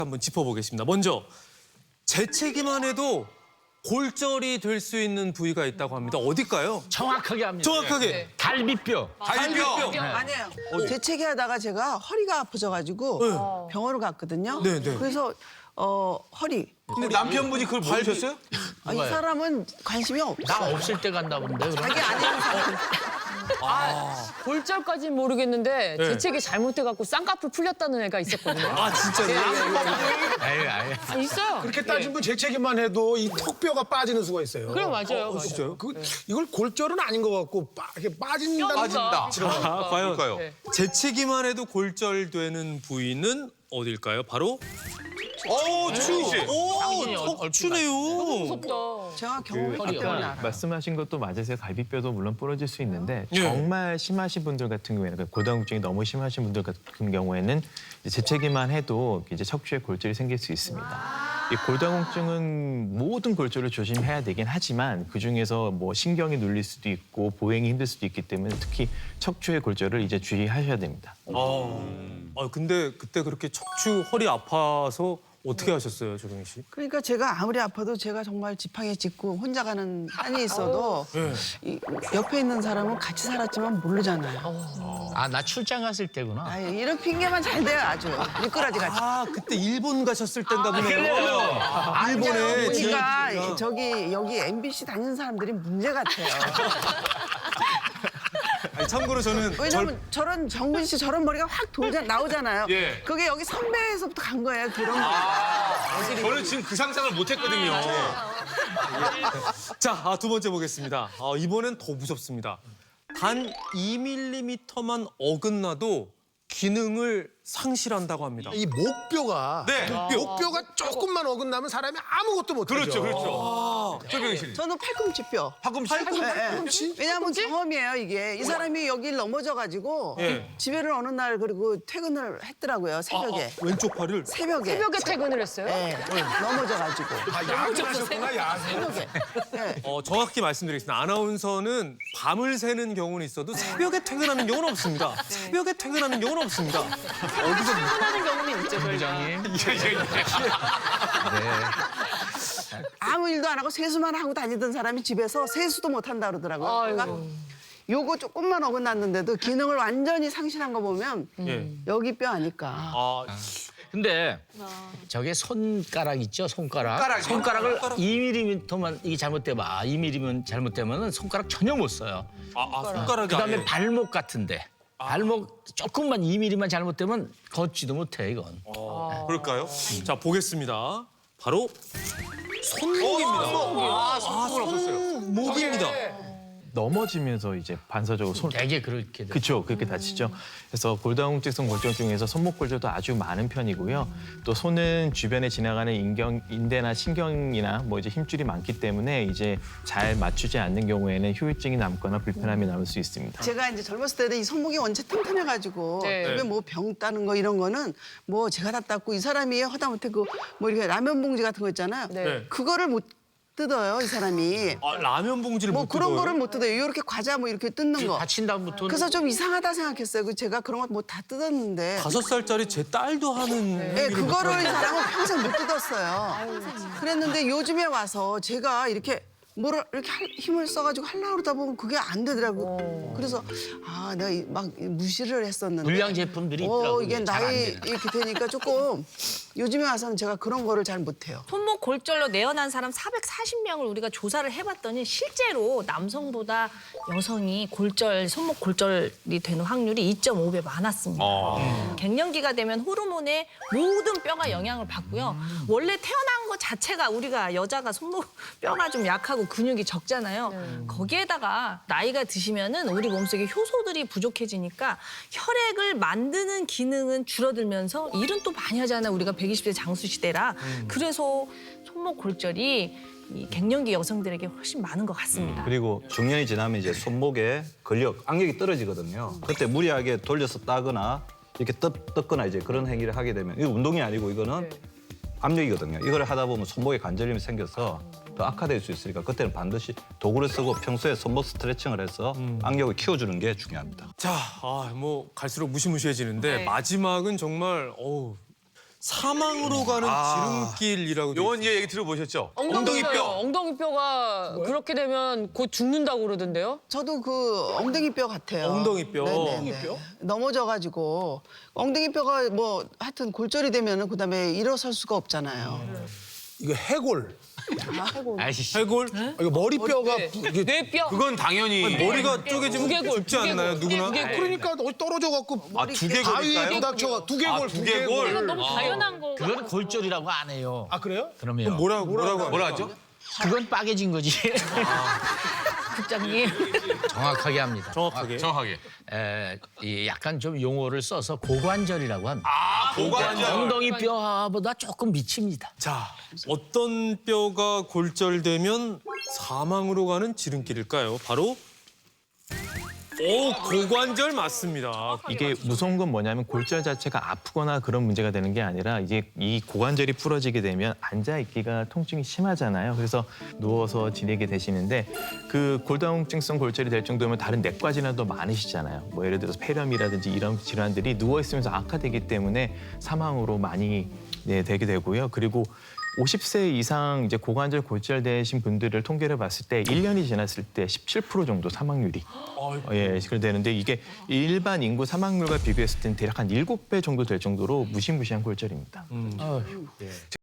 한번 짚어보겠습니다. 먼저 재채기만 해도 골절이 될 수 있는 부위가 있다고 합니다. 어딜까요? 정확하게 합니다. 정확하게. 갈비뼈. 갈비뼈. 아니에요. 재채기 하다가 제가 허리가 아파져가지고 병원을 갔거든요. 네, 네. 그래서 허리. 근데 남편분이 그걸 모르셨어요? 이 사람은 관심이 없어요. 나 없을 때 간다 본데. 그럼. 자기 아니는 사람. 골절까지는 모르겠는데 네. 재채기 잘못해갖고 쌍꺼풀 풀렸다는 애가 있었거든요. 아 진짜요? 아유. 있어요. 그렇게 따지면 재채기만 해도 이 턱뼈가 빠지는 수가 있어요. 그래 맞아요. 진짜요? 이걸 골절은 아닌 것 같고 이렇게 빠진다는 빠진다. 아, 과연 그러니까요. 네. 재채기만 해도 골절되는 부위는 어딜까요? 바로 추 씨. 당신이 척추네요. 무섭다. 제가 경험했기 때문에 알아요. 말씀하신 것도 맞으세요. 갈비뼈도 물론 부러질 수 있는데 예. 정말 심하신 분들 같은 경우에는 그러니까 골다공증이 너무 심하신 분들 같은 경우에는 이제 재채기만 해도 이제 척추에 골절이 생길 수 있습니다. 이 골다공증은 모든 골절을 조심해야 되긴 하지만 그 중에서 뭐 신경이 눌릴 수도 있고 보행이 힘들 수도 있기 때문에 특히 척추의 골절을 이제 주의하셔야 됩니다. 근데 그때 그렇게 척추 허리 아파서 어떻게 하셨어요, 조경희 씨? 그러니까 제가 아무리 아파도 제가 정말 지팡이 짚고 혼자 가는 한이 있어도 이 옆에 있는 사람은 같이 살았지만 모르잖아요. 아, 나 출장 갔을 때구나. 아, 이런 핑계만 잘 돼요 아주. 미꾸라지 같이. 아 그때 일본 가셨을 땐가 보네요. 일본에 보니까 저기 여기 MBC 다니는 사람들이 문제 같아요. 아니, 참고로 저는 왜냐면 저런 정근 씨 저런 머리가 확 나오잖아요. 예. 그게 여기 선배에서부터 간 거예요. 그런 거. 저는 지금 그 상상을 못 했거든요. 자, 두 번째 보겠습니다. 이번엔 더 무섭습니다. 단 2mm만 어긋나도 기능을 상실한다고 합니다. 이 목뼈가 네. 목뼈가 조금만 어긋나면 사람이 아무것도 못하죠. 그렇죠, 그렇죠. 조경희 씨. 저는 팔꿈치뼈. 팔꿈치. 팔꿈치? 왜냐하면 경험이에요 이게. 이 사람이 여기 넘어져가지고 예. 집에를 어느 날 그리고 퇴근을 했더라고요 새벽에. 왼쪽 팔을 새벽에. 새벽에 퇴근을 했어요? 네, 넘어져가지고. 야구하셨구나, 야구. 새벽에. 네. 정확히 말씀드리겠습니다. 아나운서는 밤을 새는 경우는 있어도 새벽에 퇴근하는 경우는 없습니다. 새벽에 퇴근하는 경우는 없습니다. 퇴근하는 경우는 있죠, 저희가. 부장님. 아무 일도 안 하고 세수만 하고 다니던 사람이 집에서 세수도 못 한다 그러더라고요. 그러니까 아이고. 요거 조금만 어긋났는데도 기능을 완전히 상실한 거 보면 예. 여기 뼈 아닐까. 아, 근데 저게 손가락 있죠? 손가락이요? 손가락을 2mm만 이게 잘못되면 2mm면 잘못되면 손가락 전혀 못 써요. 손가락이 그다음에 아예. 발목 같은데. 발목 조금만 2mm만 잘못되면 걷지도 못해 이건. 그럴까요? 자, 보겠습니다. 바로 손목입니다. 손목을 없었어요. 손목입니다. 넘어지면서 이제 반사적으로 손 되게 그렇게 돼. 그렇죠. 그렇게 다치죠. 그래서 골다공증성 골절 중에서 손목 골절도 아주 많은 편이고요. 또 손은 주변에 지나가는 인대나 신경이나 뭐 이제 힘줄이 많기 때문에 이제 잘 맞추지 않는 경우에는 후유증이 남거나 불편함이 남을 수 있습니다. 제가 이제 젊었을 때는 이 손목이 원체 튼튼해가지고 네. 집에 뭐 병 따는 거 이런 거는 뭐 제가 다 땄고 이 사람이 하다못해 그 뭐 이렇게 라면 봉지 같은 거 있잖아요. 네. 그거를 못 뜯어요 이 사람이. 라면 봉지를 뭐 못 그런 뜯어요? 거를 못 뜯어요. 이렇게 과자 뭐 이렇게 뜯는 거. 다친 다음부터 그래서 좀 이상하다 생각했어요. 그 제가 그런 거 뭐 다 뜯었는데. 5살짜리 제 딸도 하는 네, 행위를 그거를 이 사람은 평생 못 뜯었어요. 그랬는데 요즘에 와서 제가 이렇게 뭐를 이렇게 힘을 써가지고 하려고 그러다 보면 그게 안 되더라고. 그래서 내가 막 무시를 했었는데. 불량 제품들이 있더라고요. 이게 잘안 나이 되는. 이렇게 되니까 조금 요즘에 와서는 제가 그런 거를 잘 못해요. 손목 골절로 내원한 사람 440명을 우리가 조사를 해봤더니 실제로 남성보다 여성이 손목 골절이 되는 확률이 2.5배 많았습니다. 갱년기가 되면 호르몬에 모든 뼈가 영향을 받고요. 원래 태어난 것 자체가 우리가 여자가 손목 뼈가 좀 약하고 근육이 적잖아요. 거기에다가 나이가 드시면은 우리 몸속에 효소들이 부족해지니까 혈액을 만드는 기능은 줄어들면서 일은 또 많이 하잖아요. 우리가 120세 장수 시대라. 그래서 손목 골절이 이 갱년기 여성들에게 훨씬 많은 것 같습니다. 그리고 중년이 지나면 이제 손목에 근력, 악력이 떨어지거든요. 그때 무리하게 돌려서 따거나 이렇게 뜯거나 이제 그런 행위를 하게 되면 이거 운동이 아니고 이거는 압력이거든요. 이걸 하다 보면 손목에 관절염이 생겨서 더 악화될 수 있으니까 그때는 반드시 도구를 쓰고 평소에 손목 스트레칭을 해서 악력을 키워주는 게 중요합니다. 자, 뭐 갈수록 무시무시해지는데 마지막은 정말 사망으로 가는 지름길이라고. 돼 요원 얘기 들어보셨죠? 엉덩이뼈. 엉덩이뼈가 그렇게 되면 곧 죽는다고 그러던데요? 저도 그 엉덩이뼈 같아요. 엉덩이뼈. 네네네. 넘어져가지고 엉덩이뼈가 뭐 하여튼 골절이 되면은 그다음에 일어설 수가 없잖아요. 이거 해골. 아이씨. 해골? 이거 머리뼈가 이게 뇌뼈. 그건 당연히 머리가 쪼개지면 두개골, 죽지 않나요, 누구나? 두개골. 그러니까 어디 떨어져 갖고 바위에 두개골일까요? 부닥쳐 두개골 두개골. 너무 당연한 거. 그건 골절이라고 안 해요. 아 그래요? 그러면 뭐라 하죠? 그건 빠개진 거지. 국장님. 정확하게 합니다. 정확하게. 정확하게. 이 약간 좀 용어를 써서 고관절이라고 합니다. 고관절. 엉덩이 뼈보다 조금 미칩니다. 자, 어떤 뼈가 골절되면 사망으로 가는 지름길일까요? 바로 고관절 맞습니다. 이게 무서운 건 뭐냐면 골절 자체가 아프거나 그런 문제가 되는 게 아니라 이제 이 고관절이 부러지게 되면 앉아 있기가 통증이 심하잖아요. 그래서 누워서 지내게 되시는데 그 골다공증성 골절이 될 정도면 다른 내과 질환도 많으시잖아요. 뭐 예를 들어서 폐렴이라든지 이런 질환들이 누워 있으면서 악화되기 때문에 사망으로 많이 되게 되고요. 그리고 50세 이상 이제 고관절 골절되신 분들을 통계를 봤을 때 1년이 지났을 때 17% 정도 사망률이 되는데 이게 일반 인구 사망률과 비교했을 때는 대략 한 7배 정도 될 정도로 무시무시한 골절입니다.